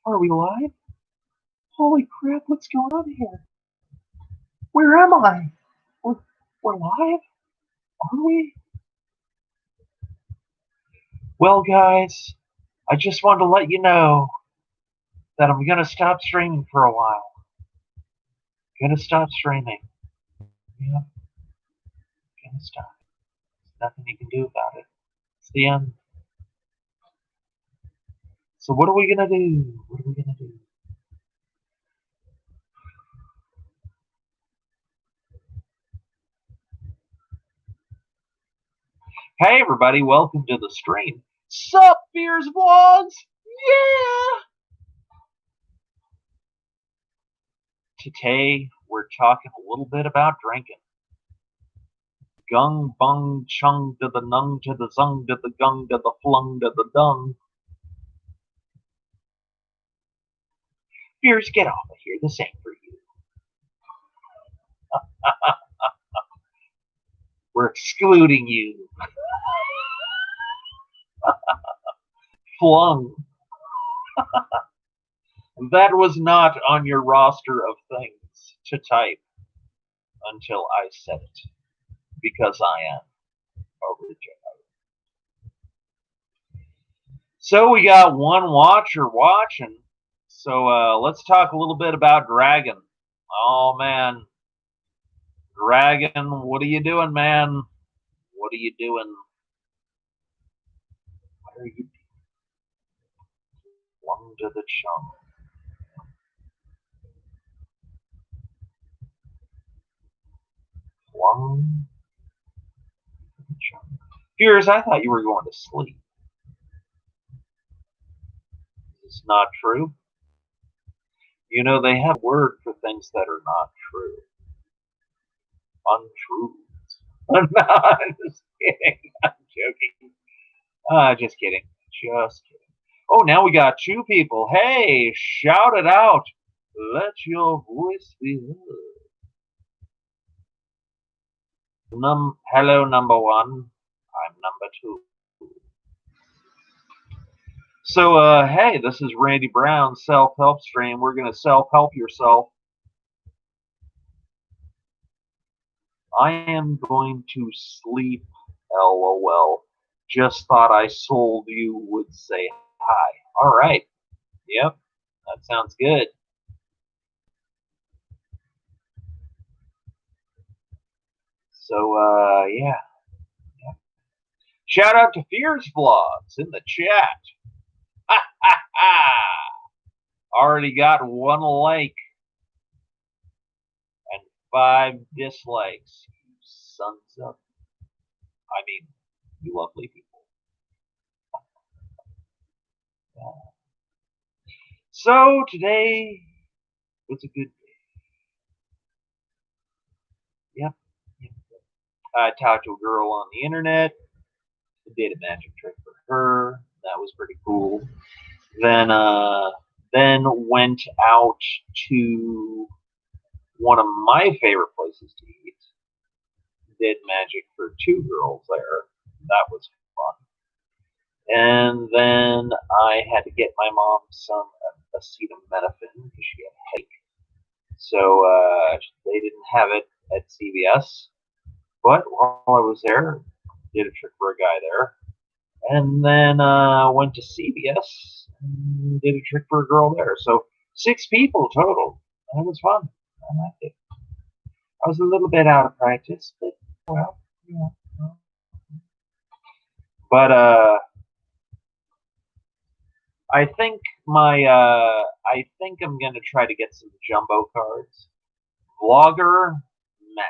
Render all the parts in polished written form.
Are we live? Holy crap, what's going on here? Where am I? We're, we're live? Are we? Well, guys, I just wanted to let you know that I'm going to stop streaming for a while. Gonna stop streaming. Yeah, gonna stop. There's nothing you can do about it. It's the end. So what are we gonna do? What are we gonna do? Hey everybody, welcome to the stream. Sup, Fears Vlogs? Yeah! Today we're talking a little bit about drinking. Gung bung chung to the nung to the zung to the gung to the flung to the dung. Fears, get off of here. This ain't for you. We're excluding you. Flung. That was not on your roster of things to type until I said it, because I am original. So we got one watcher watching. So let's talk a little bit about Dragon. Oh man, Dragon, what are you doing, man? What are you doing? What are you doing? Flung to the chung. Flung to the chung. Fears, I thought you were going to sleep. Is this not true? You know, they have a word for things that are not true. Untruths. I'm just kidding. I'm joking. Just kidding. Just kidding. Oh, now we got two people. Hey, shout it out. Let your voice be heard. Hello, number one. I'm number two. So, hey, this is Randy Brown's self-help stream. We're going to self-help yourself. I am going to sleep, LOL. Just thought I sold you would say hi. All right. Yep, that sounds good. So, yeah. Shout out to Fears Vlogs in the chat. Ha ha ha! Already got one like and 5 dislikes. You sons of. I mean, you lovely people. So today was a good day. Yep. I talked to a girl on the internet. Did a magic trick for her. That was pretty cool. Then went out to one of my favorite places to eat. Did magic for 2 girls there. That was fun. And then I had to get my mom some acetaminophen because she had a headache. So they didn't have it at CVS. But while I was there, did a trick for a guy there. And then went to CVS and did a trick for a girl there. So 6 people total. And it was fun. I liked it. I was a little bit out of practice, but well, yeah. But I think I think I'm gonna try to get some jumbo cards. Vlogger Matt.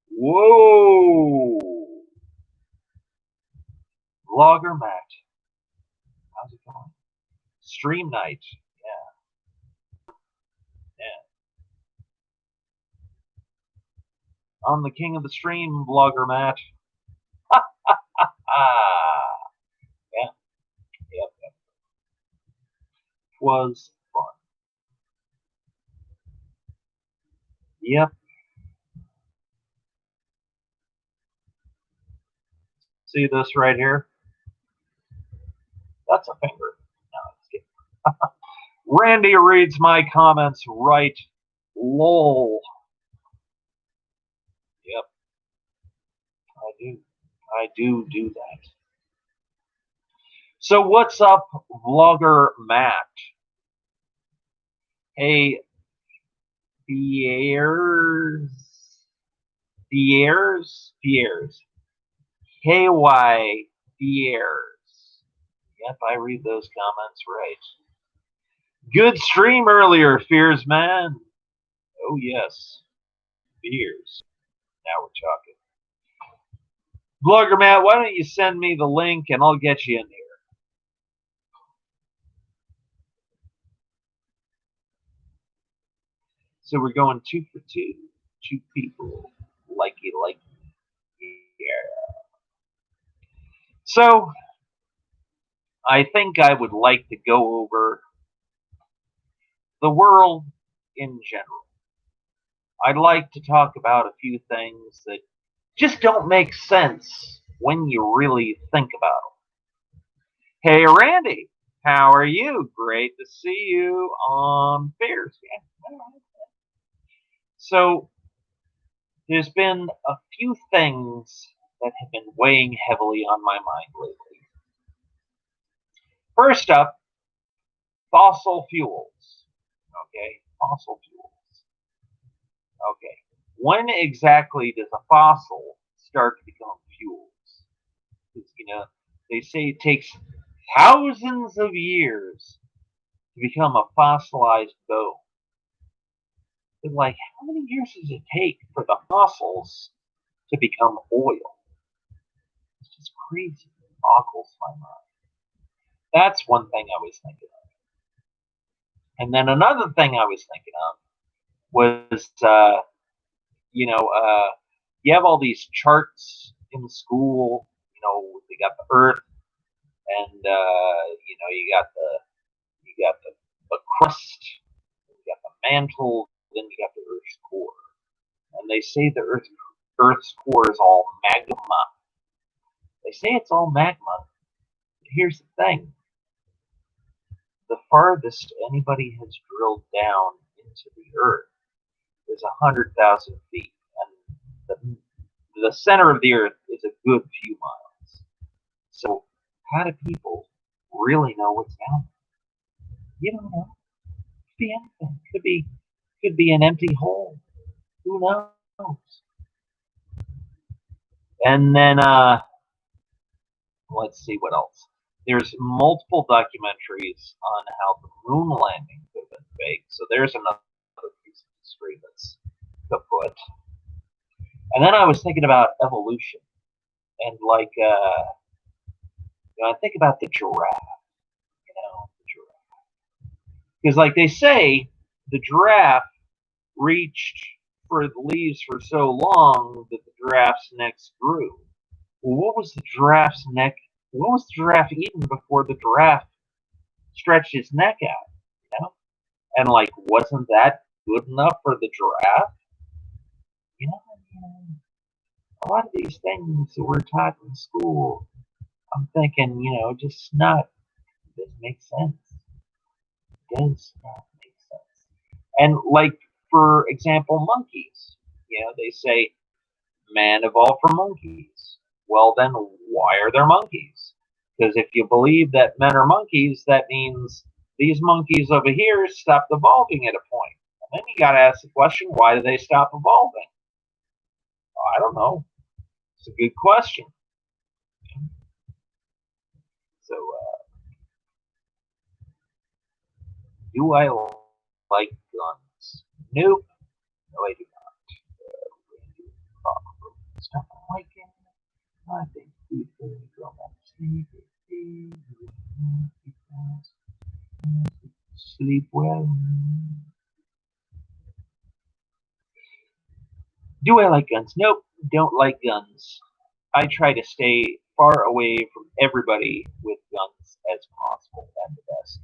Whoa. Vlogger Matt. How's it going? Stream night. Yeah. Yeah. I'm the king of the stream, Vlogger Matt. Yeah. Yep. Was fun. Yep. See this right here? That's a finger. No, it's kidding. Randy reads my comments right. Lol. Yep, I do. I do that. So what's up, vlogger Matt? Hey, Pierre's. KY Pierre's. Yep, I read those comments right. Good stream earlier, Fears man. Oh yes, Fears. Now we're talking. Vlogger Matt, why don't you send me the link and I'll get you in here. So we're going 2 for 2. 2 people. Likey. Yeah. So I think I would like to go over the world in general. I'd like to talk about a few things that just don't make sense when you really think about them. Hey, Randy, how are you? Great to see you on Fears. Yeah. So there's been a few things that have been weighing heavily on my mind lately. First up, fossil fuels. Okay, fossil fuels. Okay, when exactly does a fossil start to become fuels? Because, they say it takes thousands of years to become a fossilized bone. But like, how many years does it take for the fossils to become oil? It's just crazy. It boggles my mind. That's one thing I was thinking of. And then another thing I was thinking of was, you have all these charts in school. They got the Earth, and you got the crust, you got the mantle, then you got the Earth's core. And they say the Earth's core is all magma. They say it's all magma. But here's the thing. The farthest anybody has drilled down into the Earth is 100,000 feet. And the center of the Earth is a good few miles. So how do people really know what's down there? You don't know. Could be anything. Could be an empty hole. Who knows? And then let's see what else. There's multiple documentaries on how the moon landing could have been fake. So there's another piece of history that's kaput. And then I was thinking about evolution, and I think about the giraffe. Because like they say, the giraffe reached for the leaves for so long that the giraffe's neck grew. Well, what was the giraffe's neck? What was the giraffe eating before the giraffe stretched his neck out? And like, wasn't that good enough for the giraffe? A lot of these things that we're taught in school, I'm thinking, just not doesn't make sense. It does not make sense. And like, for example, monkeys. They say man evolved from monkeys. Well, then why are there monkeys? Because if you believe that men are monkeys, that means these monkeys over here stopped evolving at a point. And then you got to ask the question, why did they stop evolving? I don't know. It's a good question. So, do I like guns? Nope. No, I do not. Stop liking. I think people go back to sleep well. Do I like guns? Nope, don't like guns. I try to stay far away from everybody with guns as possible at the best.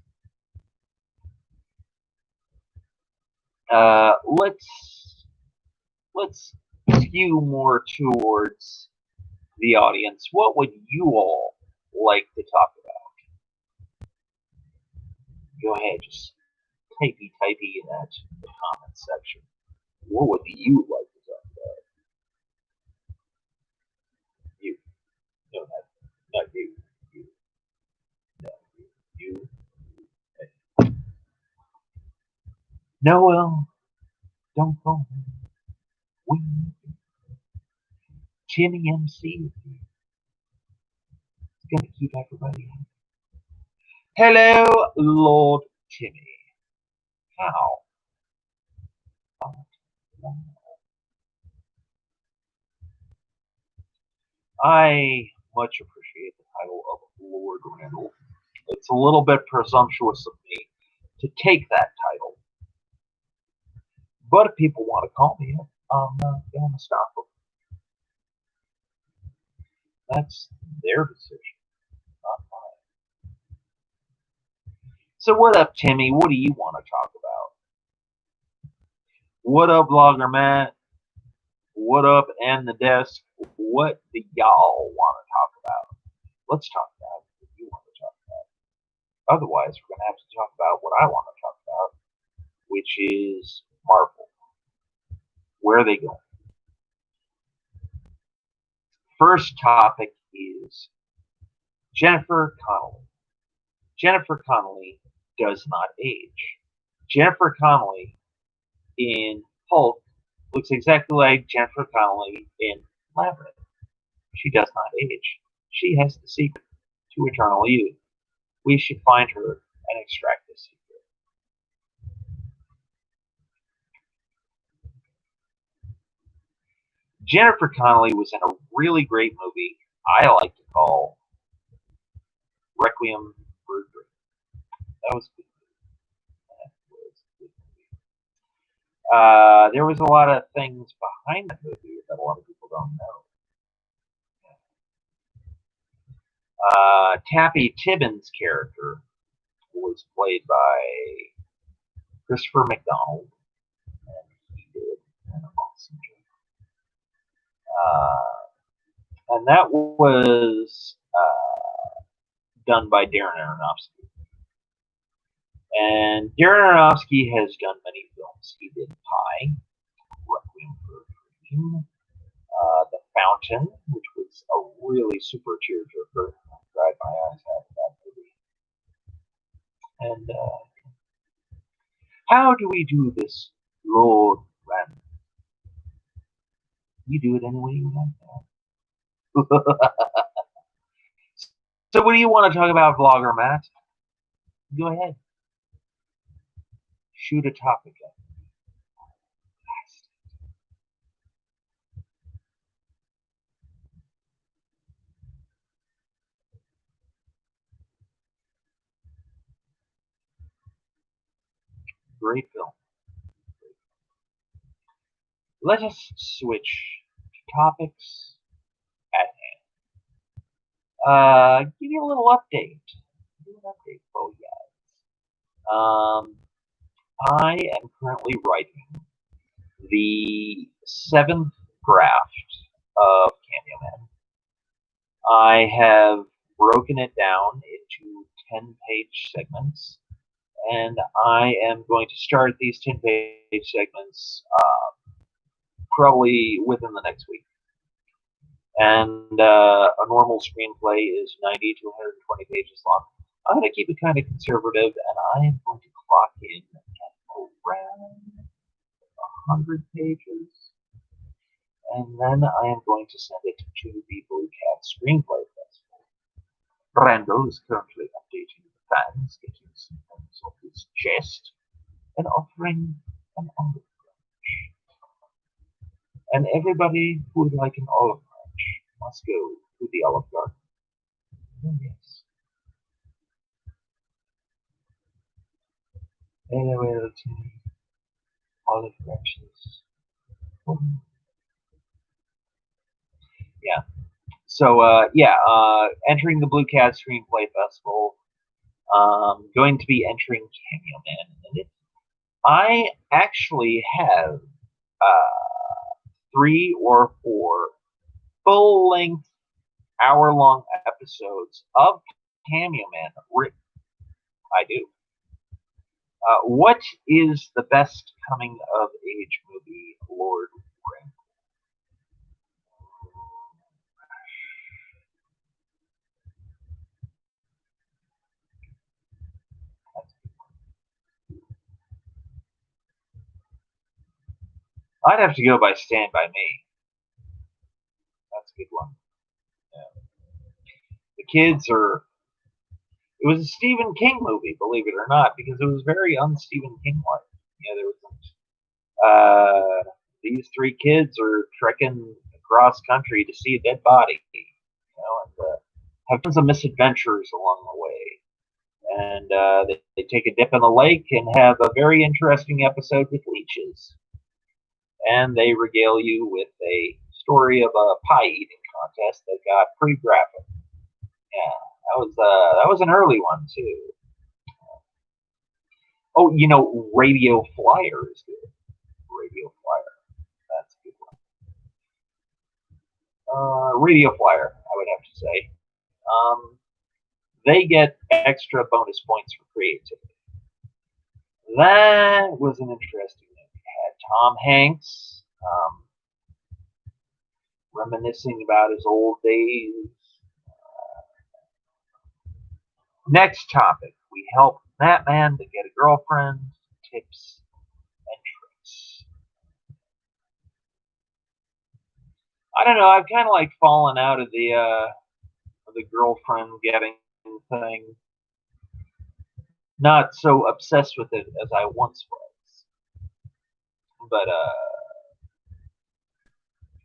Let's skew more towards the audience. What would you all like to talk about? Go ahead, just typey at the comments section. What would you like to talk about? You. No, not you. You. No, you. Hey. Noel, don't go. We. Timmy MC is going to keep everybody happy. Hello, Lord Timmy. How? I much appreciate the title of Lord Randall. It's a little bit presumptuous of me to take that title. But if people want to call me it, I'm not going to stop them. That's their decision, not mine. So what up, Timmy? What do you want to talk about? What up, Blogger Matt? What up, and the desk? What do y'all want to talk about? Let's talk about what you want to talk about. Otherwise, we're going to have to talk about what I want to talk about, which is Marvel. Where are they going? First topic is Jennifer Connelly. Jennifer Connelly does not age. Jennifer Connelly in Hulk looks exactly like Jennifer Connelly in Labyrinth. She does not age. She has the secret to eternal youth. We should find her and extract the secret. Jennifer Connelly was in a really great movie I like to call Requiem for a Dream. That was good. There was a lot of things behind the movie that a lot of people don't know. Tappy Tibbins' character was played by Christopher McDonald, and he did an awesome job. And that was done by Darren Aronofsky. And Darren Aronofsky has done many films. He did Pi, Requiem for a Dream, The Fountain, which was a really super tearjerker. I cried my eyes out of that movie. And how do we do this, Lord Randall? You do it any way you like that. So what do you want to talk about, Vlogger Matt? Go ahead. Shoot a topic up. Great film. Let us switch to topics at hand. Give you a little update. Give you an update for you guys. I am currently writing the 7th draft of Cameo Man. I have broken it down into 10-page segments, and I am going to start these 10-page segments probably within the next week. And a normal screenplay is 90 to 120 pages long. I'm going to keep it kind of conservative, and I am going to clock in at around 100 pages. And then I am going to send it to the Blue Cat Screenplay Festival. Randall is currently updating the fans, getting some things off his chest, and offering an olive branch. And everybody who would like an olive branch must go to the Olive Garden. Oh, yes. Anywhere to olive branches. Yeah. So, entering the Blue Cat Screenplay Festival. Going to be entering Cameo Man in it. I actually have 3 or 4 full-length, hour-long episodes of Cameo Man written. I do. What is the best coming of age movie, Lord Ring? I'd have to go by Stand By Me. That's a good one. Yeah. The kids are. It was a Stephen King movie, believe it or not, because it was very un-Stephen King-like. There was these three kids are trekking across country to see a dead body, and have tons of misadventures along the way. And they take a dip in the lake and have a very interesting episode with leeches. And they regale you with a story of a pie eating contest that got pretty graphic. Yeah, that was an early one too. Oh, Radio Flyer is good. Radio Flyer, that's a good one. Radio Flyer, I would have to say. They get extra bonus points for creativity. That was an interesting movie. It had Tom Hanks reminiscing about his old days. Next topic. We help Batman to get a girlfriend, tips, and tricks. I don't know. I've kind of like fallen out of the girlfriend getting thing. Not so obsessed with it as I once was. But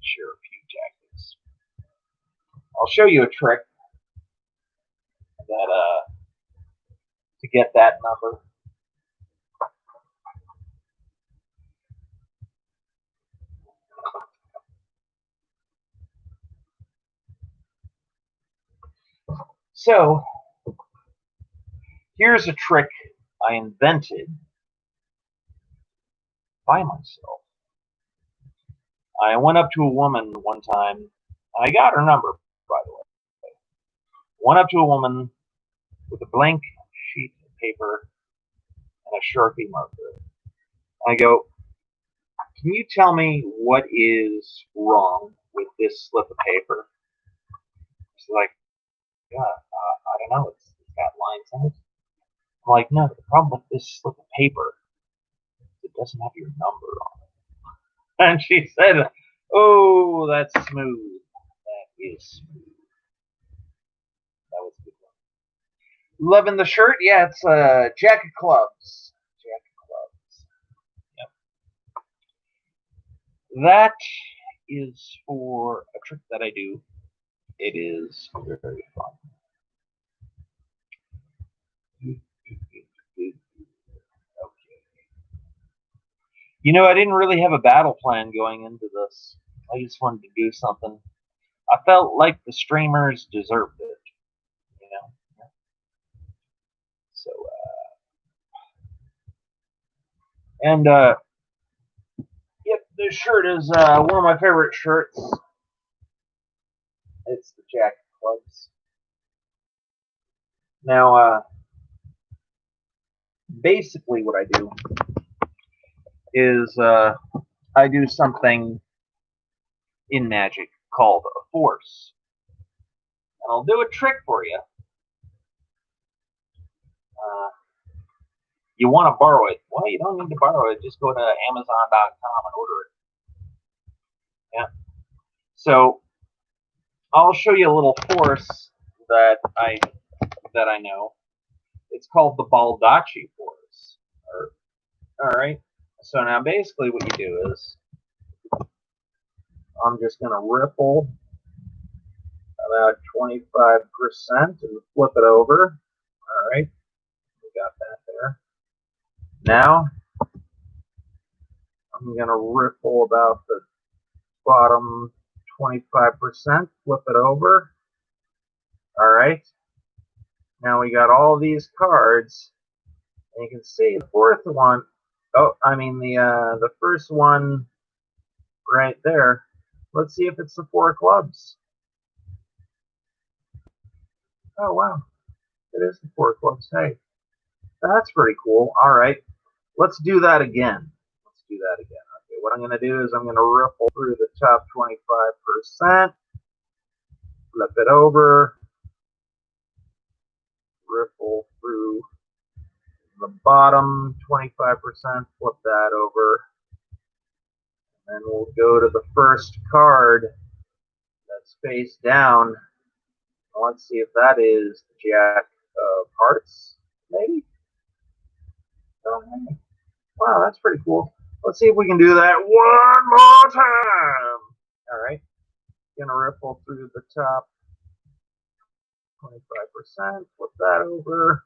share a few tactics. I'll show you a trick that to get that number. So here's a trick I invented by myself. I went up to a woman one time. I got her number, by the way. Went up to a woman with a blank sheet of paper and a Sharpie marker. I go, can you tell me what is wrong with this slip of paper? She's like, yeah, I don't know. It's got lines on it. I'm like, no, the problem with this slip of paper is it doesn't have your number on it. And she said, oh, that's smooth. That is smooth. That was a good one. Loving the shirt? Yeah, it's Jack of Clubs. Jack of Clubs. Yep. That is for a trick that I do. It is very fun. Okay. I didn't really have a battle plan going into this. I just wanted to do something. I felt like the streamers deserved it. So, yep, this shirt is one of my favorite shirts. It's the Jack of Clubs. Now, basically what I do is I do something in Magic called a force. And I'll do a trick for you. You want to borrow it. Well, you don't need to borrow it. Just go to Amazon.com and order it. Yeah. So I'll show you a little force that I know. It's called the Baldacci force. All right. So now basically what you do is I'm just going to ripple about 25% and flip it over. All right. We got that there. Now I'm going to ripple about the bottom 25%, flip it over. All right. Now we got all these cards, and you can see the fourth one. Oh, I mean the first one right there. Let's see if it's the four clubs. Oh wow, it is the four clubs. Hey, That's pretty cool. All right. Let's do that again. Let's do that again. Okay, what I'm going to do is I'm going to riffle through the top 25%, flip it over, riffle through the bottom 25%, flip that over, and we'll go to the first card that's face down. Let's see if that is the Jack of Hearts, maybe? Oh, hey. Wow, that's pretty cool. Let's see if we can do that one more time. All right. Gonna riffle through the top 25%, flip that over,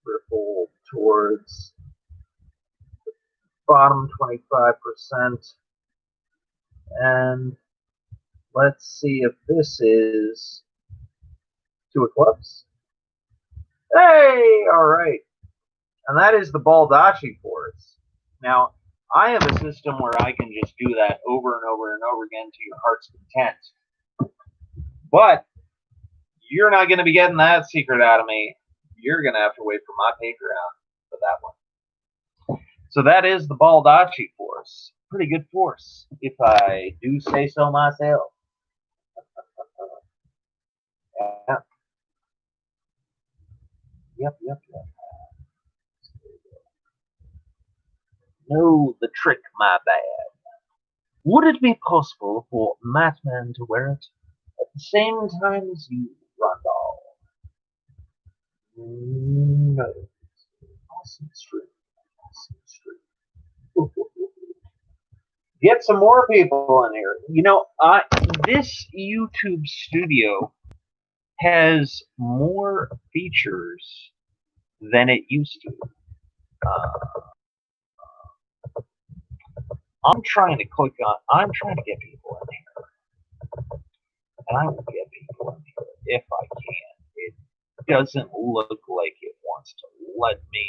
riffle towards the bottom 25%, and let's see if this is two of clubs. Hey, all right. And that is the Baldacci Force. Now, I have a system where I can just do that over and over and over again to your heart's content. But you're not going to be getting that secret out of me. You're going to have to wait for my Patreon for that one. So that is the Baldacci Force. Pretty good force, if I do say so myself. Yep. No, the trick, my bad. Would it be possible for Matman to wear it at the same time as you, Rondal? No. Awesome stream. Get some more people in here. You know, this YouTube studio has more features than it used to. I'm trying to get people in here. And I will get people in here if I can. It doesn't look like it wants to let me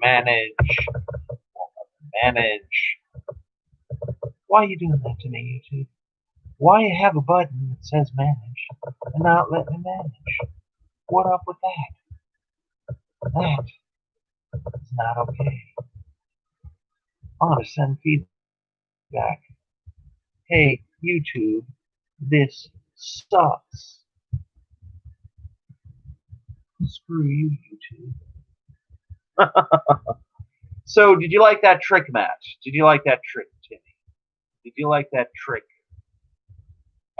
manage. Why are you doing that to me, YouTube? Why you have a button that says manage and not let me manage? What up with that? That is not okay. I'm going to send feedback. Hey, YouTube, this sucks. Screw you, YouTube. So, did you like that trick, Matt? Did you like that trick, Timmy? Did you like that trick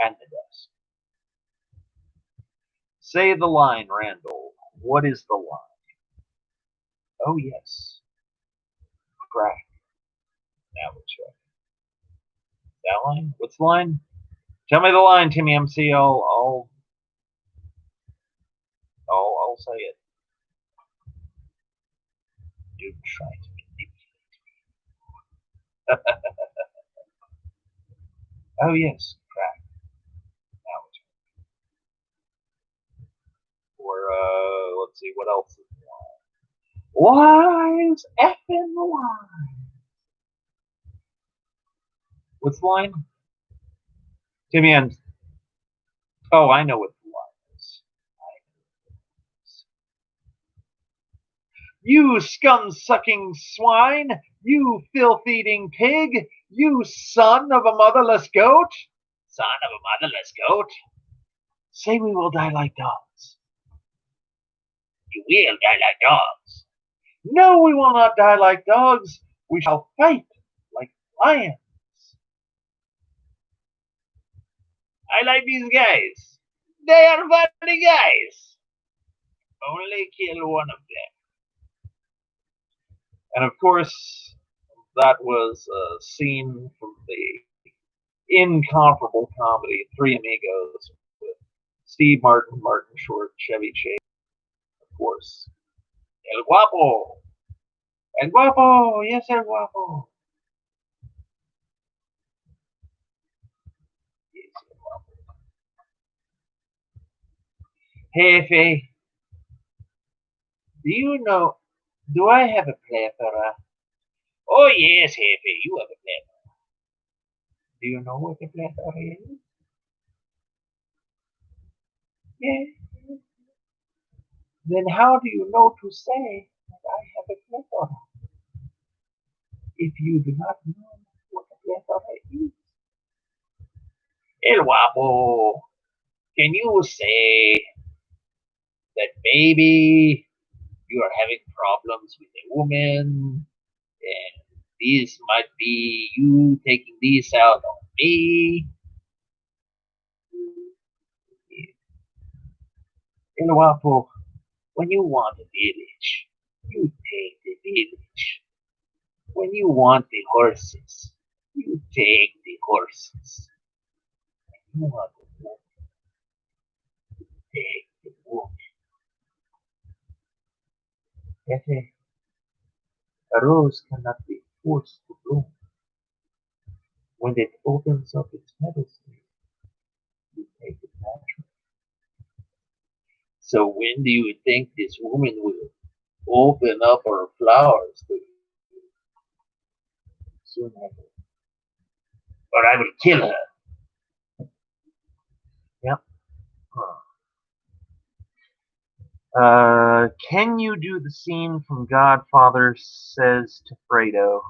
and the desk? Say the line, Randall. What is the line? Oh, yes. Crack. Now we'll check. That line? What's the line? Tell me the line, Timmy MC. I'll say it. You try to manipulate me. Oh, yes. Crack. Now we'll check. Or, let's see, what else is the line? Lines effing the line. What's the line? Timmy and oh, I know what the line is. You scum-sucking swine! You filth-eating pig! You son of a motherless goat! Son of a motherless goat! Say we will die like dogs. You will die like dogs. No, we will not die like dogs. We shall fight like lions. I like these guys. They are funny guys. Only kill one of them. And of course, that was a scene from the incomparable comedy Three Amigos with Steve Martin, Martin Short, Chevy Chase, of course. El Guapo. El Guapo. Yes, El Guapo. Yes, El Guapo. Jefe, do I have a plethora? Oh, yes, Jefe, you have a plethora. Do you know what a plethora is? Yes. Then how do you know to say that I have a plethora if you do not know what a plethora is? El Guapo, can you say that maybe you are having problems with a woman and this might be you taking this out on me? El Guapo, when you want a village, you take the village. When you want the horses, you take the horses. When you want the woman, take the woman. Jefe, a rose cannot be forced to bloom. When it opens up its petals, you take it naturally. So when do you think this woman will open up her flowers to you? Soon after. Or I will kill her. Yep. Can you do the scene from Godfather says to Fredo,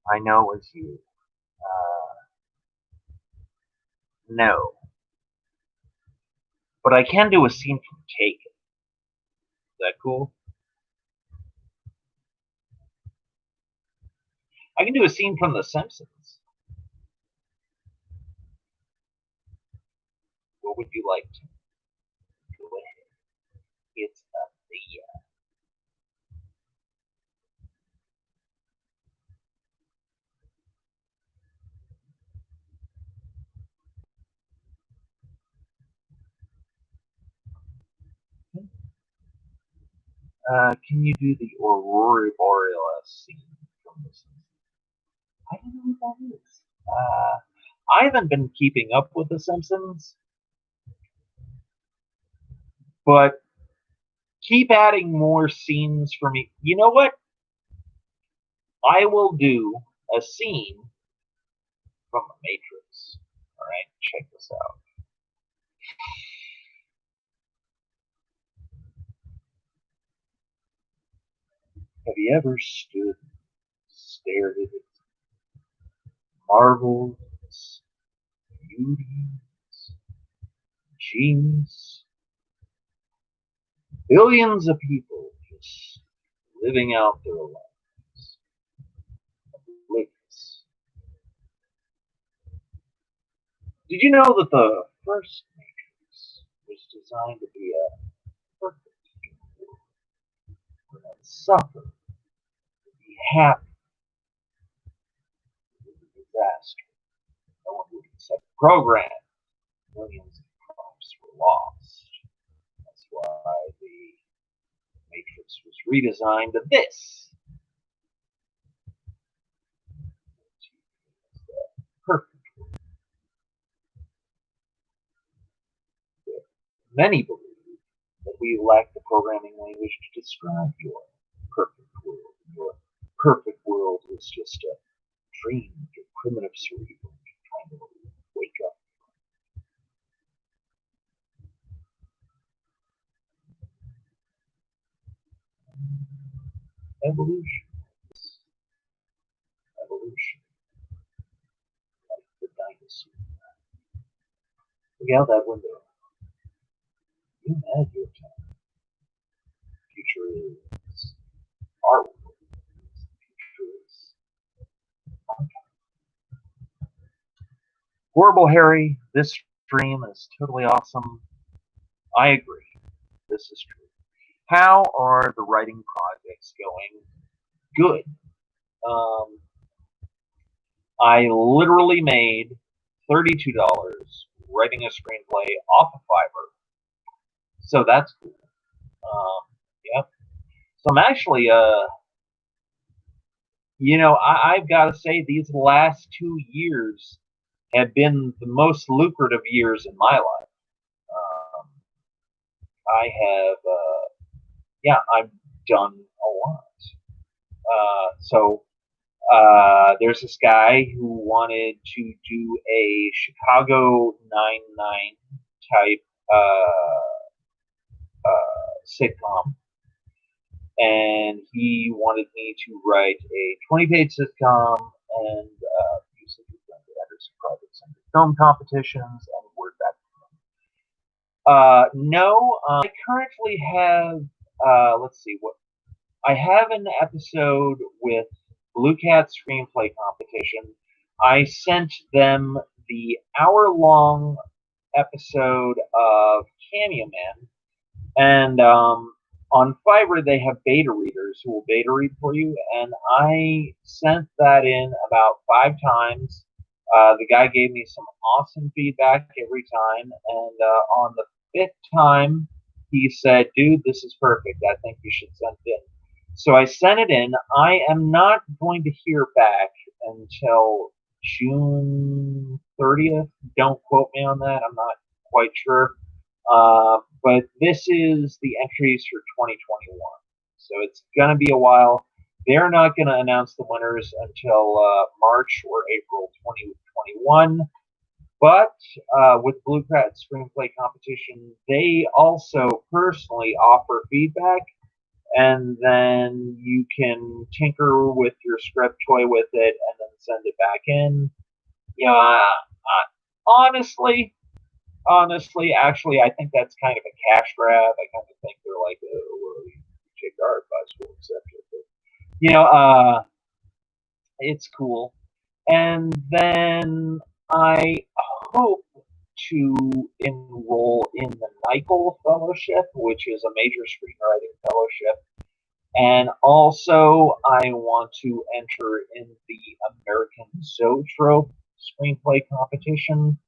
I know it was you. No. But I can do a scene from Taken. Is that cool? I can do a scene from The Simpsons. What would you like to? Go ahead. It's up to you. Can you do the Aurora Borealis scene from The Simpsons? I don't know what that is. I haven't been keeping up with The Simpsons, but keep adding more scenes for me. You know what? I will do a scene from The Matrix. All right, check this out. Have you ever stood, stared at it, marveled at its beauty, its genius? Billions of people just living out their lives, oblivious. Did you know that the first Matrix was designed to be a perfect world where none suffer, be happy with a disaster? No one would accept the program. Millions of lives were lost. That's why the Matrix was redesigned to this. Perfect. Many believe that we lack the programming language to describe your perfect world. Your perfect world is just a dream of your primitive cerebral trying to wake up. Evolution. Evolution. Like the dinosaur. Look out that window. You had your time. Future is our world. Future is our time. Horrible Harry, this dream is totally awesome. I agree. This is true. How are the writing projects going? Good. Um, I literally made $32 writing a screenplay off of Fiverr. So that's cool. Yep. So I'm actually, I've got to say these last 2 years have been the most lucrative years in my life. Um, I have, I've done a lot. There's this guy who wanted to do a Chicago 9/9 type sitcom, and he wanted me to write a 20-page sitcom and he said he was going to enter some projects into film competitions and word that. No, I currently have, let's see, what I have an episode with Blue Cat Screenplay Competition. I sent them the hour-long episode of Cameo Man, and on Fiverr they have beta readers who will beta read for you, and I sent that in about 5 times. The guy gave me some awesome feedback every time, and on the 5th time, he said, "Dude, this is perfect. I think you should send it in." So I sent it in. I am not going to hear back until June 30th. Don't quote me on that. I'm not quite sure. But this is the entries for 2021. So it's going to be a while. They're not going to announce the winners until March or April 2021. But with Blue Cat Screenplay Competition, they also personally offer feedback, and then you can tinker with your script, toy with it, and then send it back in. You know, honestly, actually, I think that's kind of a cash grab. I kind of think they're like, oh, well, you take our advice, we'll accept it. But, you know, it's cool. And then I hope to enroll in the Nicholl Fellowship, which is a major screenwriting fellowship. And also, I want to enter in the American Zoetrope Screenplay Competition.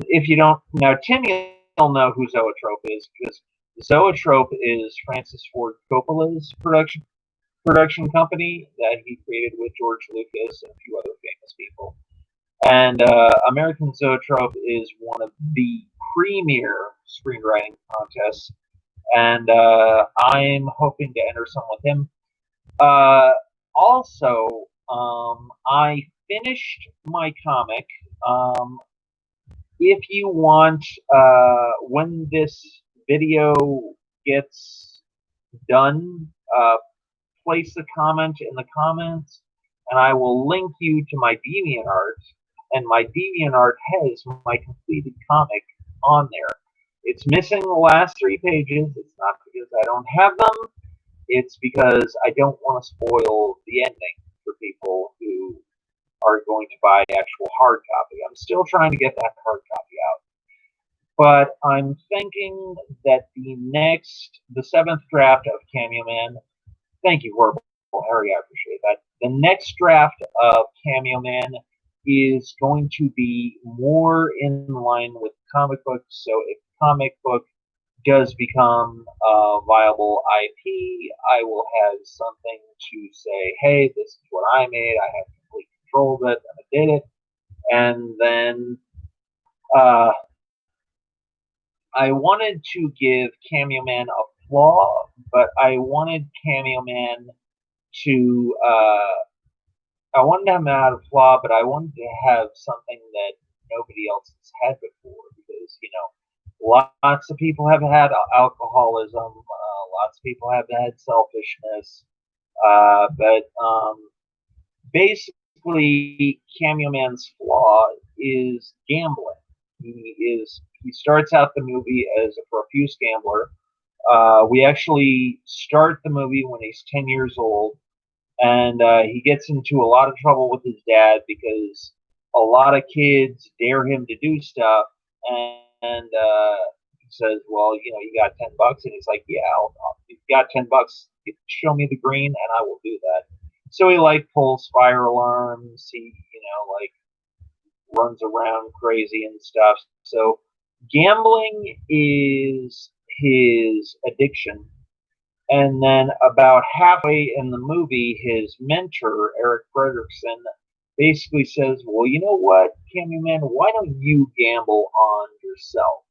If you don't now, Timmy will know who Zoetrope is, because Zoetrope is Francis Ford Coppola's production company that he created with George Lucas and a few other famous people. And American Zoetrope is one of the premier screenwriting contests, and I'm hoping to enter some with him. Also, I finished my comic. If you want, when this video gets done, place a comment in the comments, and I will link you to my DeviantArt, and my DeviantArt has my completed comic on there. It's missing the last 3 pages. It's not because I don't have them. It's because I don't want to spoil the ending for people who are going to buy the actual hard copy. I'm still trying to get that hard copy out. But I'm thinking that the 7th draft of Cameo Man, thank you, Horrible Harry, I appreciate that. The next draft of Cameo Man is going to be more in line with comic books. So if comic book does become a viable IP, I will have something to say, hey, this is what I made. I have complete control of it, and I did it. And then I wanted to give Cameo Man a flaw, but I wanted Cameo Man to I wanted to have him out of flaw, but I wanted to have something that nobody else has had before, because lots of people have had alcoholism, lots of people have had selfishness, but basically Cameo Man's flaw is gambling. He starts out the movie as a profuse gambler. We actually start the movie when he's 10 years old, and he gets into a lot of trouble with his dad because a lot of kids dare him to do stuff, and he says, "Well, you got $10," and he's like, "Yeah, if you got $10, show me the green, and I will do that." So he pulls fire alarms. He runs around crazy and stuff. So gambling is his addiction. And then about halfway in the movie, his mentor, Eric Fredrickson, basically says, well, you know what, Cameo Man, why don't you gamble on yourself?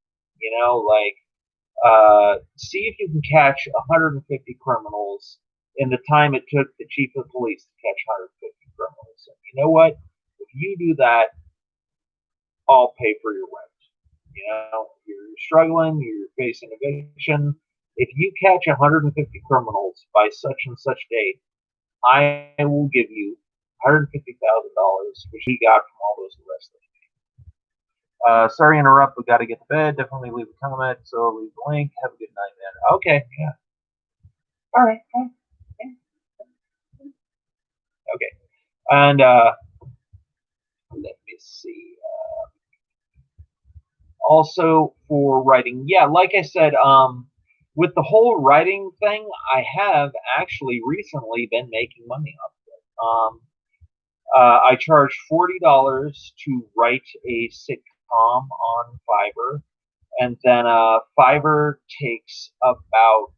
See if you can catch 150 criminals in the time it took the chief of police to catch 150 criminals. And you know what? If you do that, I'll pay for your rent. You're struggling, you're facing eviction. if you catch 150 criminals by such and such date, I will give you $150,000, which he got from all those arrests. Sorry to interrupt, we got to get to bed. Definitely leave a comment, so leave the link. Have a good night, man. Okay, yeah. All right. Okay. And let me see. Also for writing, yeah, like I said, with the whole writing thing, I have actually recently been making money off of it. I charge $40 to write a sitcom on Fiverr, and then Fiverr takes about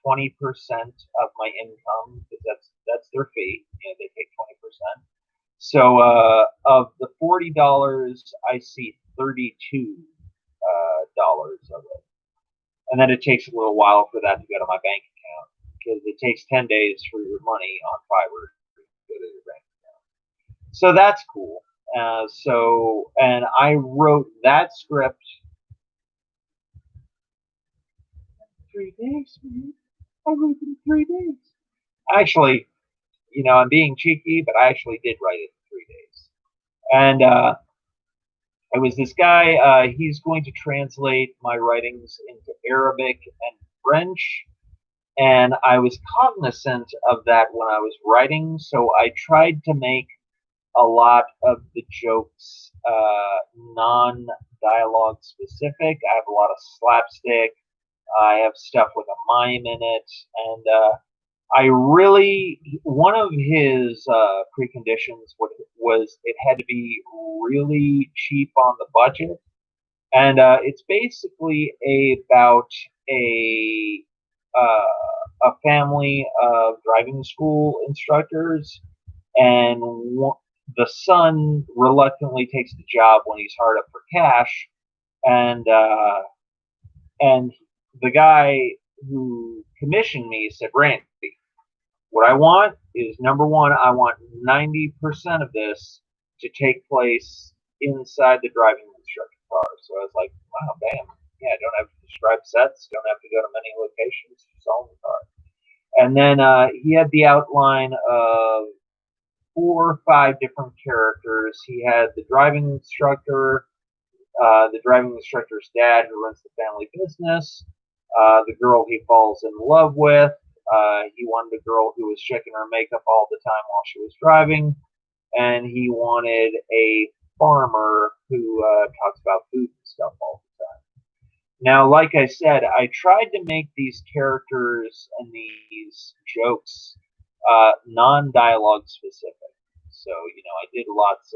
20% of my income because that's their fee. You know, they take 20%. So of the $40, I see $32 of it, and then it takes a little while for that to go to my bank account because it takes 10 days for your money on Fiverr to go to your bank account. So that's cool. And I wrote that script 3 days, man. I wrote it in 3 days. Actually, you know, I'm being cheeky, but I actually did write it in 3 days. And it was this guy, he's going to translate my writings into Arabic and French. And I was cognizant of that when I was writing, so I tried to make a lot of the jokes non-dialogue specific. I have a lot of slapstick. I have stuff with a mime in it, and I really, one of his preconditions was it had to be really cheap on the budget, and it's basically about a family of driving school instructors, and the son reluctantly takes the job when he's hard up for cash, and the guy who commissioned me said, Randy, what I want is, number one, I want 90% of this to take place inside the driving instructor car. So I was like, wow, bam. Yeah, I don't have to describe sets, don't have to go to many locations, just own the car. And then he had the outline of 4 or 5 different characters. He had the driving instructor's dad who runs the family business, the girl he falls in love with. He wanted a girl who was checking her makeup all the time while she was driving, and he wanted a farmer who talks about food and stuff all the time. Now, like I said, I tried to make these characters and these jokes non-dialogue specific. So, you know, I did lots,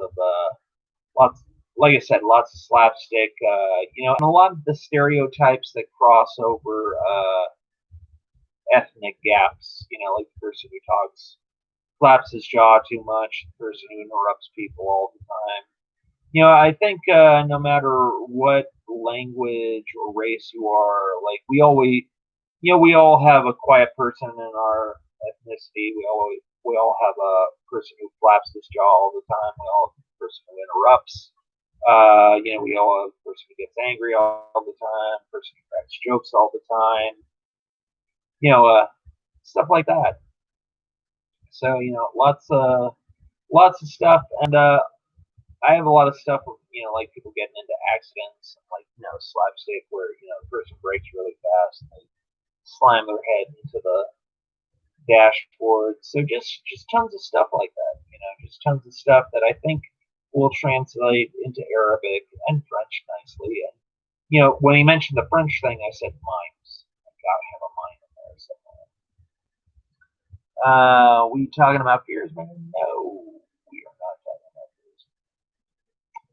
like I said, lots of slapstick, you know, and a lot of the stereotypes that cross over ethnic gaps, you know, like the person who talks, flaps his jaw too much, the person who interrupts people all the time. You know, I think no matter what language or race you are, like we all have a quiet person in our ethnicity. We all have a person who flaps his jaw all the time. We all have a person who interrupts. You know, we all have a person who gets angry all the time, a person who cracks jokes all the time. You know, stuff like that. So you know, lots of stuff, and I have a lot of stuff with, you know, like people getting into accidents and like, you know, slapstick where, you know, the person brakes really fast and they slam their head into the dashboard. So just tons of stuff like that, you know, just tons of stuff that I think will translate into Arabic and French nicely. And you know, when he mentioned the French thing, I said mimes. I gotta have a mime in there somewhere. We talking about fears, man? No, we are not talking about fears.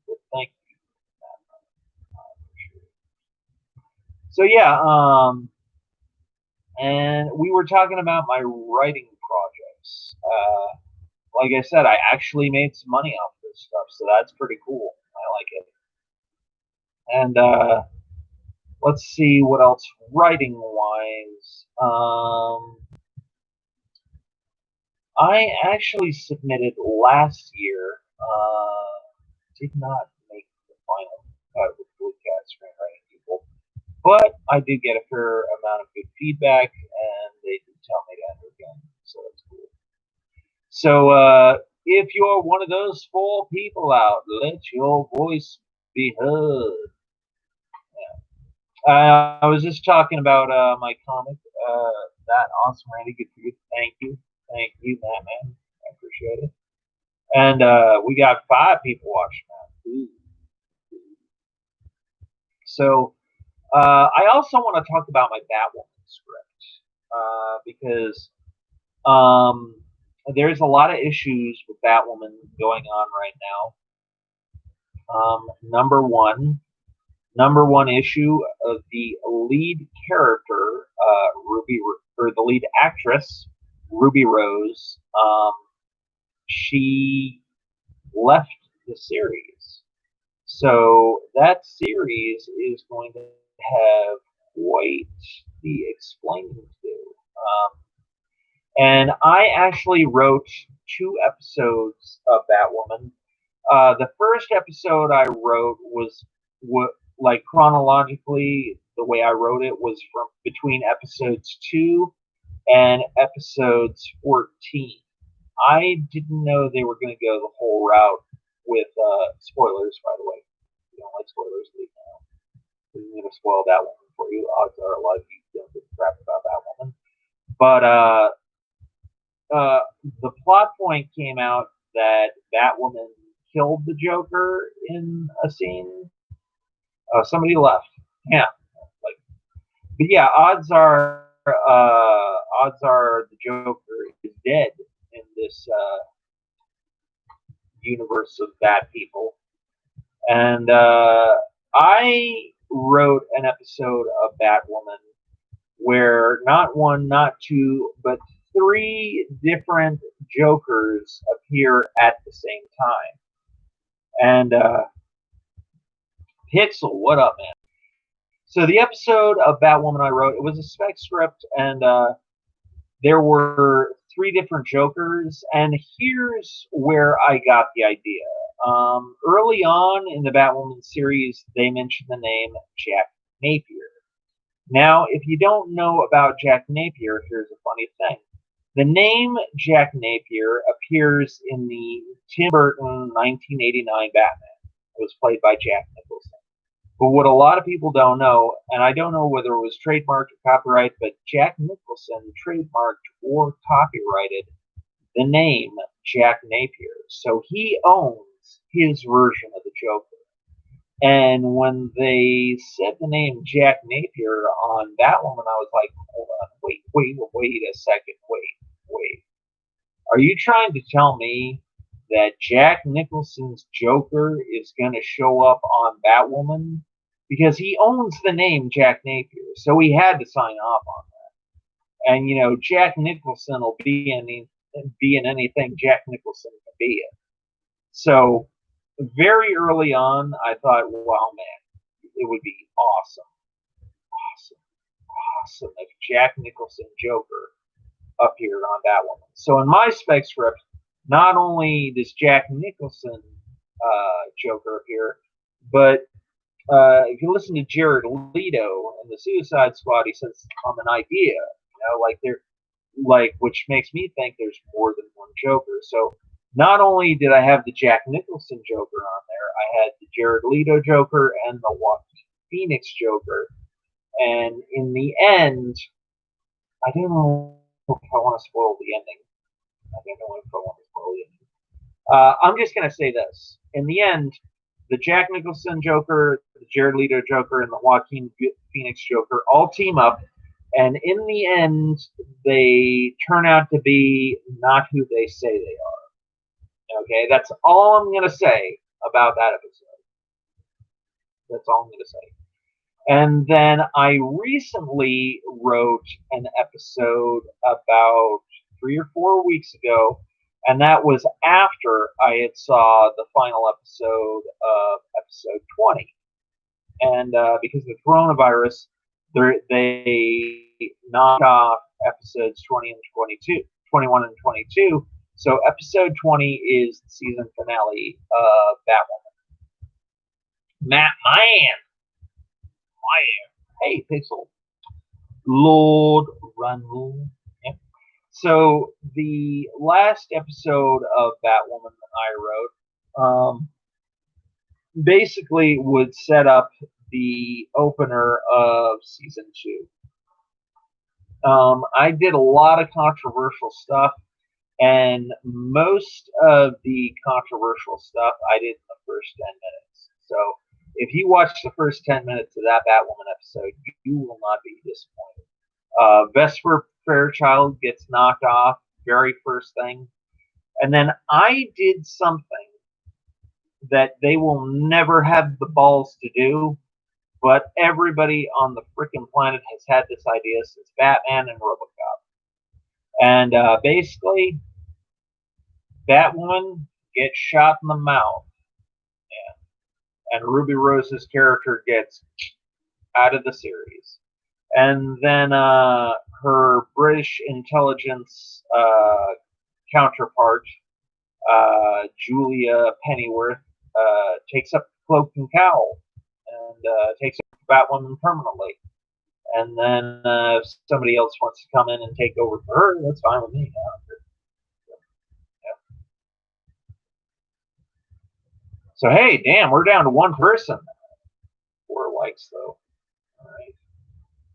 But thank you. So yeah, and we were talking about my writing projects. Like I said, I actually made some money off this stuff, so that's pretty cool. I like it. And let's see what else writing wise. I actually submitted last year. Did not make the final cut with Blue Cat Screenwriting people. But I did get a fair amount of good feedback, and they did tell me to enter again, so that's cool. So if you're one of those 4 people out, let your voice be heard. I was just talking about my comic. That awesome, Randy. Good for you. Thank you, Batman. I appreciate it. And we got 5 people watching now. Ooh. So I also want to talk about my Batwoman script because there's a lot of issues with Batwoman going on right now. Number one issue of the lead character, Ruby, or the lead actress, Ruby Rose. She left the series, so that series is going to have quite the explaining to do. And I actually wrote 2 episodes of Batwoman. The first episode I wrote was like chronologically, the way I wrote it was from between episodes 2 and episodes 14. I didn't know they were going to go the whole route with spoilers, by the way. If you don't like spoilers, leave now. I'm going to spoil that one for you. Odds are a lot of you don't give a crap about that woman. But the plot point came out that Batwoman killed the Joker in a scene. Somebody left. Yeah. But yeah, odds are the Joker is dead in this universe of bad people. And I wrote an episode of Batwoman where not 1, not 2, but 3 different Jokers appear at the same time. And Pixel, what up, man? So the episode of Batwoman I wrote, it was a spec script, and there were 3 different Jokers, and here's where I got the idea. Early on in the Batwoman series, they mentioned the name Jack Napier. Now, if you don't know about Jack Napier, here's a funny thing. The name Jack Napier appears in the Tim Burton 1989 Batman. It was played by Jack Nicholson. But what a lot of people don't know, and I don't know whether it was trademarked or copyright, but Jack Nicholson trademarked or copyrighted the name Jack Napier. So he owns his version of the Joker. And when they said the name Jack Napier on Batwoman, I was like, hold on, wait a second, wait. Are you trying to tell me that Jack Nicholson's Joker is going to show up on Batwoman? Because he owns the name Jack Napier, so he had to sign off on that. And, you know, Jack Nicholson will be in anything Jack Nicholson can be in. So, very early on, I thought, wow, man, it would be awesome if Jack Nicholson Joker appeared on Batwoman. So in my spec script, not only does Jack Nicholson Joker appear, but if you listen to Jared Leto in the Suicide Squad, he says it's an idea, which makes me think there's more than one Joker. So not only did I have the Jack Nicholson Joker on there, I had the Jared Leto Joker and the Joaquin Phoenix Joker. And in the end, I don't know if I want to spoil the ending. I'm just going to say this. In the end, the Jack Nicholson Joker, the Jared Leto Joker, and the Joaquin Phoenix Joker all team up. And in the end, they turn out to be not who they say they are. Okay, that's all I'm going to say about that episode. That's all I'm going to say. And then I recently wrote an episode about 3 or 4 weeks ago, and that was after I had saw the final episode of episode 20. And because of the coronavirus, they knocked off episodes 21 and 22. So episode 20 is the season finale of Batwoman. Matt Mayan. Hey, Pixel. Lord Randall. Yeah. So the last episode of Batwoman that I wrote basically would set up the opener of season 2. I did a lot of controversial stuff, and most of the controversial stuff I did in the first 10 minutes. So if you watch the first 10 minutes of that Batwoman episode, you will not be disappointed. Vesper Fairchild gets knocked off, very first thing. And then I did something that they will never have the balls to do, but everybody on the freaking planet has had this idea since Batman and RoboCop. And basically, Batwoman gets shot in the mouth, and Ruby Rose's character gets out of the series. And then her British intelligence counterpart, Julia Pennyworth, takes up Cloak and Cowl and takes up Batwoman permanently. And then if somebody else wants to come in and take over for her, that's fine with me. So hey, damn, we're down to one person. 4 likes though. All right.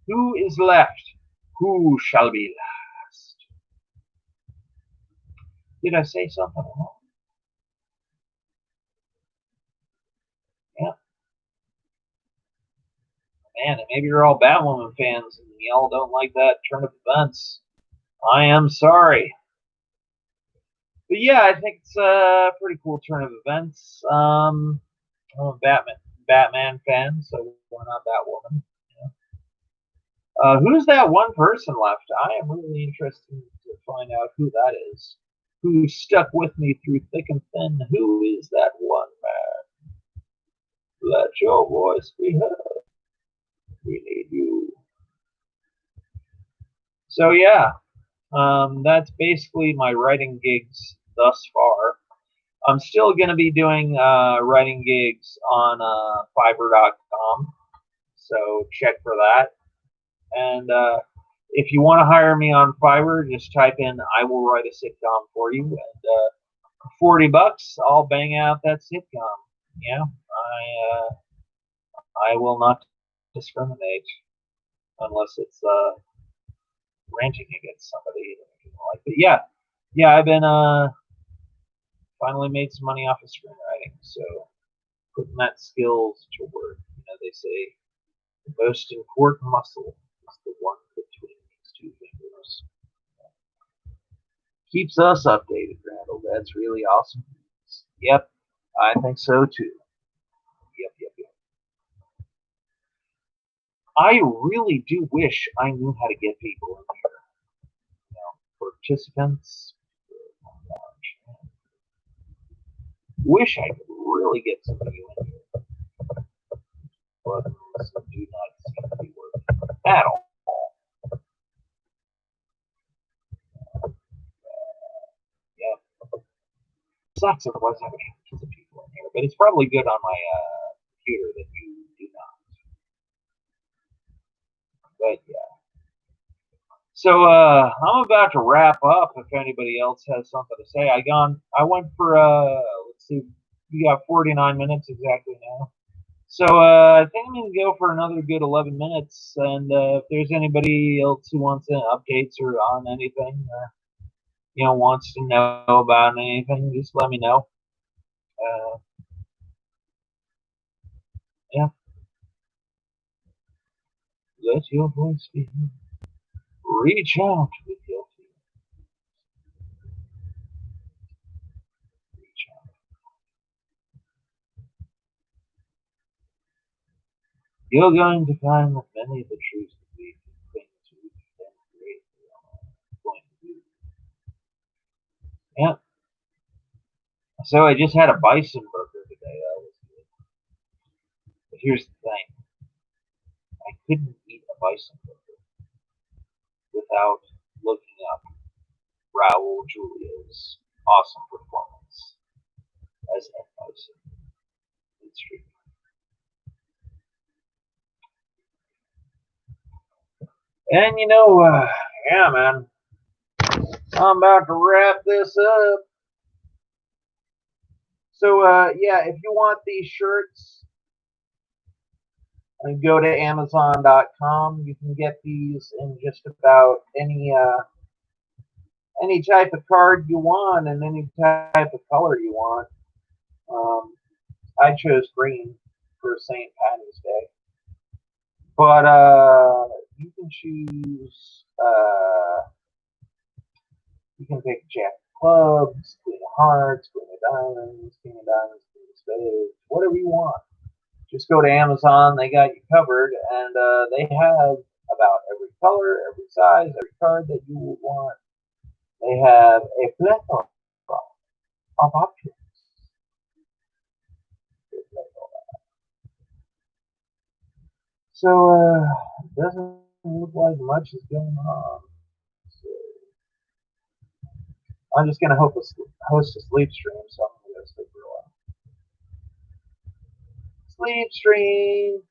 Who is left? Who shall be last? Did I say something wrong? Yeah. Man, maybe you're all Batwoman fans and y'all don't like that turn of events. I am sorry. But yeah, I think it's a pretty cool turn of events. I'm a Batman fan, so why not Batwoman? Who's that one person left? I am really interested to find out who that is. Who stuck with me through thick and thin? Who is that one man? Let your voice be heard. We need you. So yeah, that's basically my writing gigs thus far. I'm still going to be doing writing gigs on Fiverr.com, so check for that. And if you want to hire me on Fiverr, just type in "I will write a sitcom for you," and for $40, I'll bang out that sitcom. Yeah, I will not discriminate unless it's ranting against somebody. But yeah, I've been finally made some money off of screenwriting, so putting that skills to work. They say the most important muscle is the one between these 2 fingers. Keeps us updated, Randall. That's really awesome. Yep, I think so too. Yep. I really do wish I knew how to get people in here. Participants. Wish I could really get somebody in here. But do not seem to be working at all. Yeah. Sucks otherwise I would have tons of people in here. But it's probably good on my computer that you do not. But yeah. So I'm about to wrap up. If anybody else has something to say, I went for let's see, we got 49 minutes exactly now. So I think I'm gonna go for another good 11 minutes. And if there's anybody else who wants any updates or on anything, wants to know about anything, just let me know. Yeah, let your voice be heard. Reach out with your feelings. Reach out. You're going to find that many of the truths that we think to can create are going to do. Yeah. So I just had a bison burger today. That was good. But here's the thing. I couldn't eat a bison burger without looking up Raul Julia's awesome performance as Ed Bison in Street. And yeah, man, I'm about to wrap this up. So, yeah, if you want these shirts, go to Amazon.com. You can get these in just about any type of card you want and any type of color you want. I chose green for St. Patty's Day, but you can choose. You can pick Jack of Clubs, Queen of Hearts, Queen of Diamonds, King of Diamonds, King of Spades, whatever you want. Just go to Amazon. They got you covered, and they have about every color, every size, every card that you would want. They have a plethora of options. So, it doesn't look like much is going on. So, I'm just going to host a sleep stream, so I'm going to go sleep for a while. Sleep stream!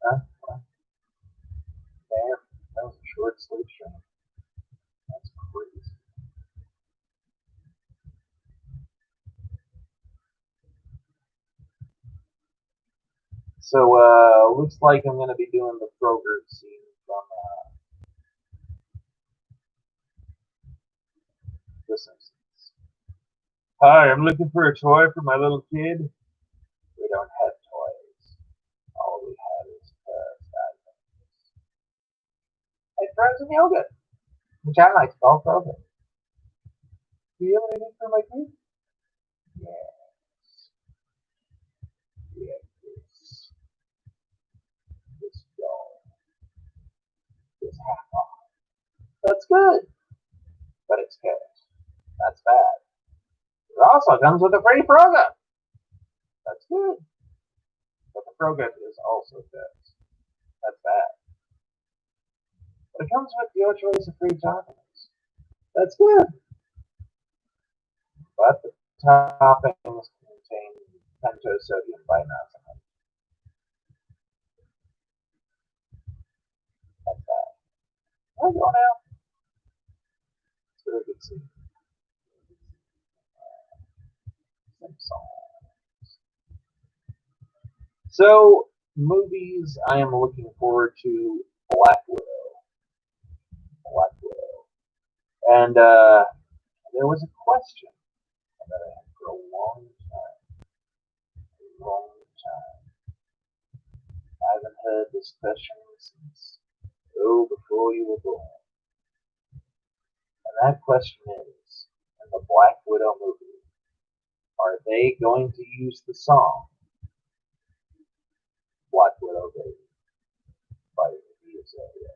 Huh? Damn, that was a short sleep stream. That's crazy. So, looks like I'm going to be doing the Kroger scene from The Simpsons. Hi, I'm looking for a toy for my little kid. We don't have toys. All we have is items. Like frozen yogurt, which I like to call frozen. Do you have anything for my kid? Yes. We have this doll, this half off. That's good, but it's cash. That's bad. It also comes with a free Froga. That's good, but the Froga is also good. That's bad. But it comes with your choice of free toppings. That's good, but the toppings contain pentossodium binitrate. That's bad. I go now. It's really good to see. So, movies, I am looking forward to Black Widow. Black Widow. And there was a question that I had for a long time. A long time. I haven't heard this question since before you were born. And that question is, in the Black Widow movie, are they going to use the song Black Widow Baby by Iggy Azalea?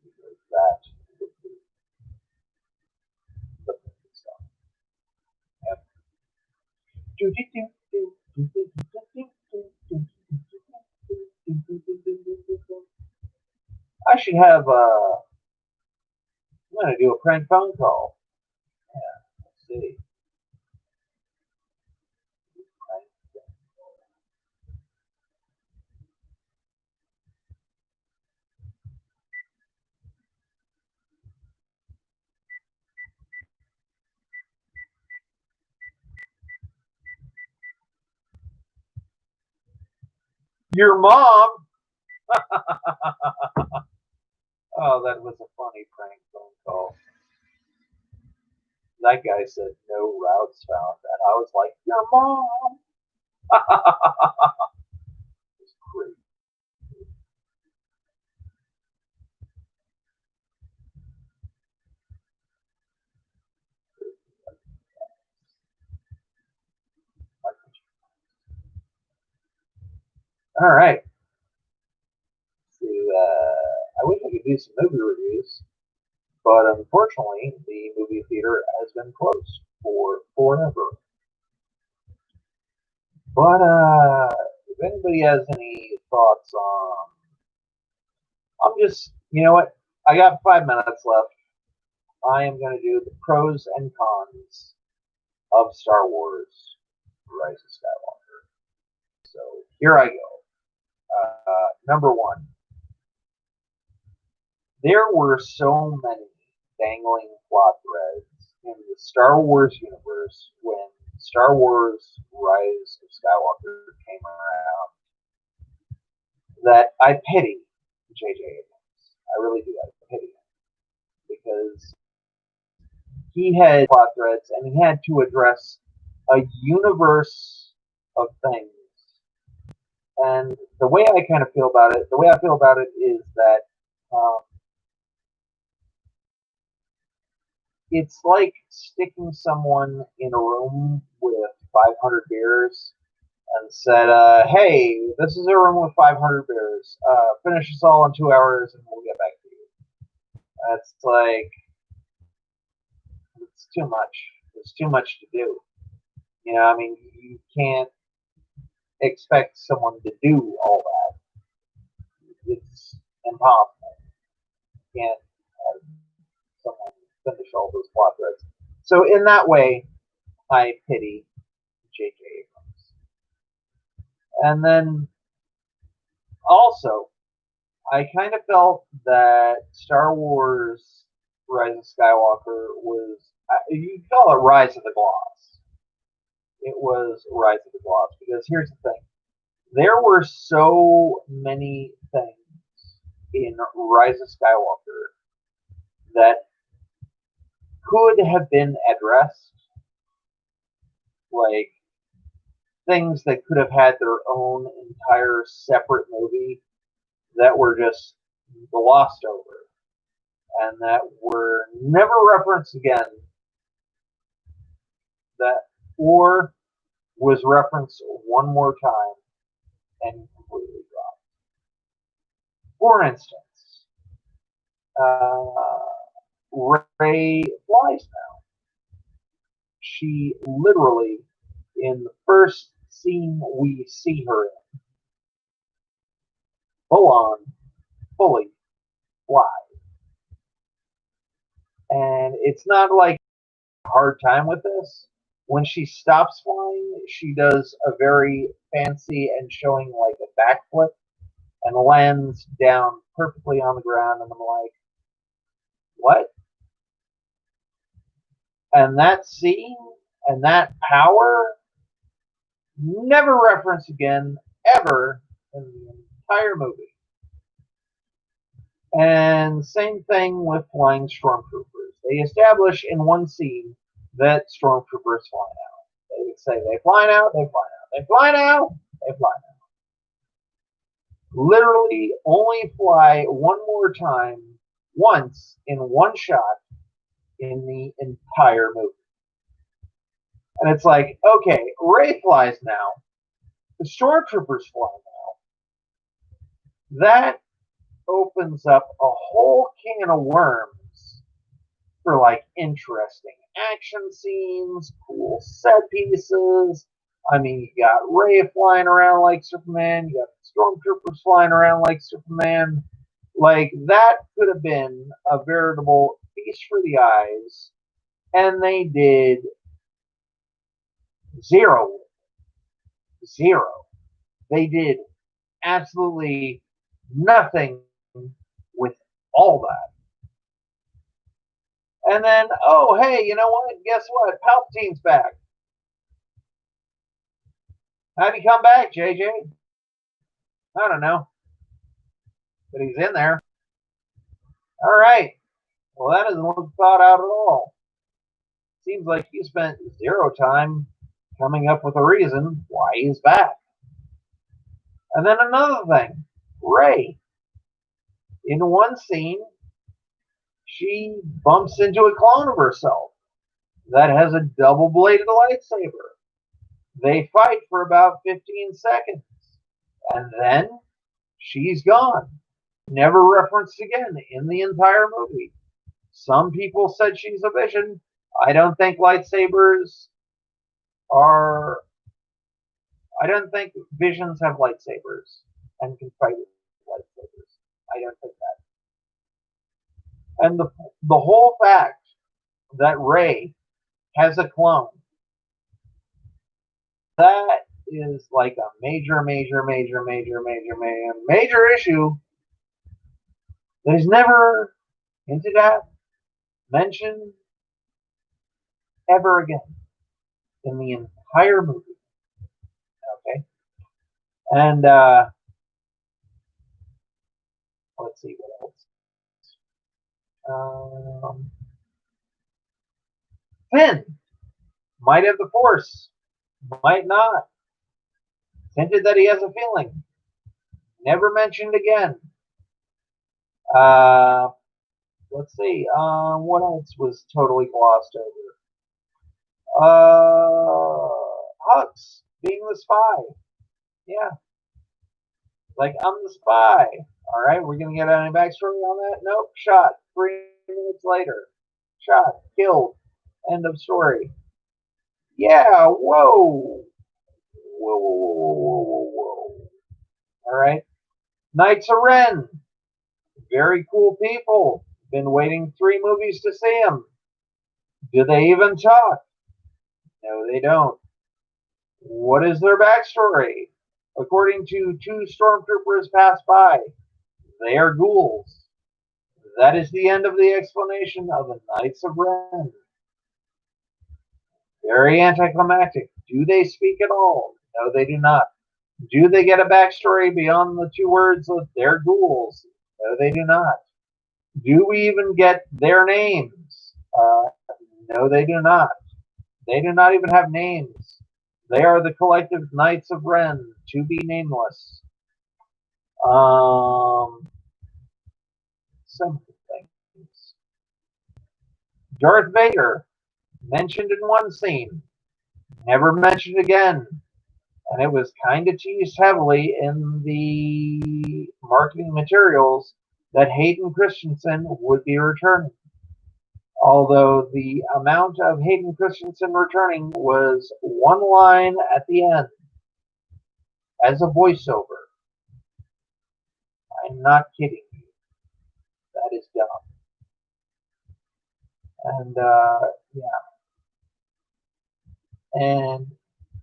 Because that would be the perfect song. I should have, I'm going to do a prank phone call. Yeah, let's see. Your mom? Oh, that was a funny prank phone call. That guy said no routes found, and I was like, your mom. It's great. All right. So, I wish I could do some movie reviews, but unfortunately, the movie theater has been closed for forever. But if anybody has any thoughts I'm just, you know what? I got 5 minutes left. I am going to do the pros and cons of Star Wars Rise of Skywalker. So here I go. Number one, there were so many dangling plot threads in the Star Wars universe when Star Wars Rise of Skywalker came around that I pity J.J. Abrams. I really do. I pity him because he had plot threads and he had to address a universe of things. And the way I kind of feel about it, the way I feel about it is that um, it's like sticking someone in a room with 500 beers and said, "Hey, this is a room with 500 beers. Finish this all in 2 hours, and we'll get back to you." That's like it's too much. It's too much to do. You know, I mean, you can't expect someone to do all that. It's impossible. You can't have someone finish all those plot threads. So in that way, I pity J.J. Abrams. And then also, I kind of felt that Star Wars Rise of Skywalker was, you call it Rise of the Gloss. It was Rise of the Gloss because here's the thing. There were so many things in Rise of Skywalker that could have been addressed, like things that could have had their own entire separate movie that were just glossed over and that were never referenced again, that or was referenced one more time and completely dropped. For instance, Rey flies now. She literally, in the first scene we see her in, full on, fully fly. And it's not like a hard time with this. When she stops flying, she does a very fancy and showing like a backflip and lands down perfectly on the ground. And I'm like, what? And that scene and that power never referenced again, ever in the entire movie. And same thing with flying stormtroopers. They establish in one scene that stormtroopers fly out. They would say they fly now, they fly now, they fly now, they fly now. Literally only fly one more time, once in one shot in the entire movie. And it's like, okay, Rey flies now, the stormtroopers fly now. That opens up a whole can of worms for like interesting action scenes, cool set pieces. I mean, you got Rey flying around like Superman, you got stormtroopers flying around like Superman. Like, that could have been a veritable feast for the eyes, and they did zero. Zero. They did absolutely nothing with all that. And then, oh, hey, you know what? Guess what? Palpatine's back. How'd he come back, JJ? I don't know. But he's in there. All right. Well, that doesn't look thought out at all. Seems like you spent zero time coming up with a reason why he's back. And then another thing, Rey. In one scene, she bumps into a clone of herself that has a double-bladed lightsaber. They fight for about 15 seconds. And then she's gone. Never referenced again in the entire movie. Some people said she's a vision. I don't think lightsabers are. I don't think visions have lightsabers and can fight with lightsabers. I don't think that. And the whole fact that Rey has a clone. That is like a major issue that is never hinted at, mentioned ever again in the entire movie. Okay, and let's see what else. Finn might have the Force, might not. Hinted that he has a feeling. Never mentioned again. Let's see. What else was totally glossed over? Hux being the spy. Yeah. Like, I'm the spy. All right, we're going to get any backstory on that? Nope. Shot. 3 minutes later. Shot. Killed. End of story. Yeah. Whoa. Whoa. All right. Knights of Ren. Very cool people. Been waiting 3 movies to see them. Do they even talk? No, they don't. What is their backstory? According to 2 stormtroopers passed by, they are ghouls. That is the end of the explanation of the Knights of Ren. Very anticlimactic. Do they speak at all? No, they do not. Do they get a backstory beyond the 2 words of they're ghouls? No, they do not. Do we even get their names? No, they do not. They do not even have names. They are the collective Knights of Ren, to be nameless. Some things. Darth Vader, mentioned in one scene, never mentioned again. And it was kind of teased heavily in the marketing materials that Hayden Christensen would be returning. Although the amount of Hayden Christensen returning was 1 line at the end as a voiceover. I'm not kidding you. That is dumb. And yeah. And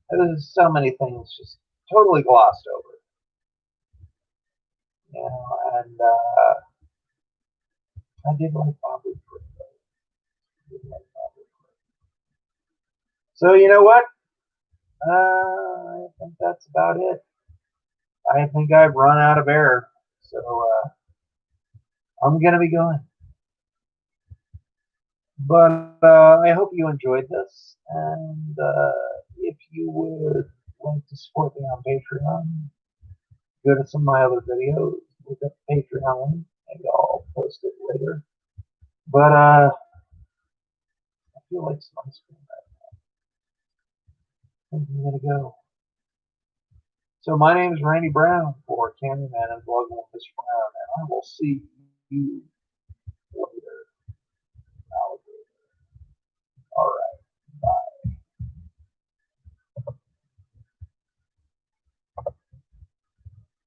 there's so many things just totally glossed over. You know, and I did like Bobby Frick. So you know what? I think that's about it. I think I've run out of air. So I'm going to be going. But I hope you enjoyed this. And if you would like to support me on Patreon, go to some of my other videos with the Patreon link. Maybe I'll post it later. But I feel like some ice cream right now. I think I'm going to go. So my name is Randy Brown for Cameraman and Vlogman Mr. Brown, and I will see you